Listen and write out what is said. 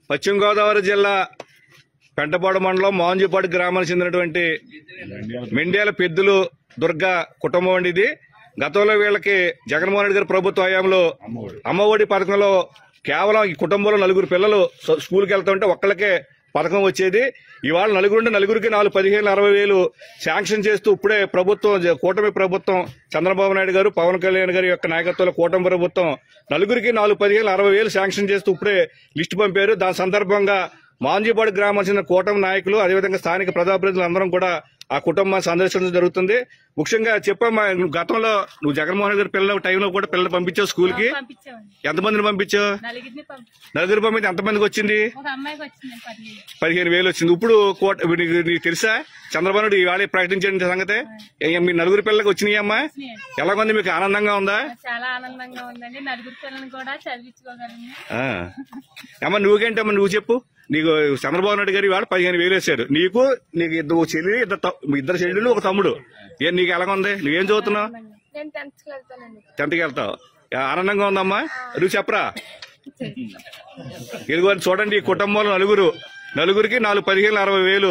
పశ్చిమ గోదావరి జిల్లా పెంటపాడు మండలం మాంజుపాడు గ్రామానికి చెందినటువంటి మెండ్యాల పెద్దులు దుర్గా కుటుంబం అండి ఇది. గతంలో వీళ్ళకి జగన్మోహన్ రెడ్డి గారి ప్రభుత్వ హయాంలో అమ్మఒడి పథకంలో కేవలం ఈ కుటుంబంలో 4 పిల్లలు స్కూల్కి వెళ్తుంటే ఒక్కళ్ళకే పథకం వచ్చేది. ఇవాళ నలుగురికి 15,60,000 శాంక్షన్ చేస్తూ ఇప్పుడే ప్రభుత్వం, కూటమి ప్రభుత్వం, చంద్రబాబు నాయుడు గారు, పవన్ కళ్యాణ్ గారి యొక్క నాయకత్వంలో కూటమి ప్రభుత్వం నలుగురికి 15,60,000 శాంక్షన్ చేస్తూ ఇప్పుడే లిస్టు పంపారు. దాని సందర్భంగా మాంజీపాడు గ్రామానికి చెందిన కూటమి నాయకులు, అదేవిధంగా స్థానిక ప్రజాప్రతినిధులు అందరం కూడా ఆ కుటుంబాన్ని సందర్శించడం జరుగుతుంది. ముఖ్యంగా చెప్పమ్మా, గతంలో నువ్వు జగన్మోహన్ గారి పిల్లల టైంలో కూడా పిల్లలు పంపించావు స్కూల్ కి. ఎంతమందిని పంపించావు? 4 పంపితే ఎంతమందికి వచ్చింది? 15,000 వచ్చింది. ఇప్పుడు నీకు తెలుసా చంద్రబాబు నాయుడు ఇవాళ ప్రకటించిన సంగతి? మీ 4 పిల్లలకి వచ్చినాయి అమ్మా. ఎలాగుంది, మీకు ఆనందంగా ఉందా? చాలా ఆనందంగా ఉందండి. 4 పిల్లల్ని కూడా చదివించుకోగలను. అమ్మా నువ్వేంటమ్మా, నువ్వు చెప్పు. నీకు చంద్రబాబు నాయుడు గారు ఇవాళ 15,000 వేశారు. నీకు 2 చెల్లి, 2 చెల్లెలు, 1 తమ్ముడు. నీకు ఎలాగుంది? నువ్వేం చదువుతున్నావు? 10th కి వెళ్తావు. ఆనందంగా ఉందమ్మా. నువ్వు చెప్పరా. ఇదిగో చూడండి, ఈ కుటుంబంలో నలుగురికి 15,60,000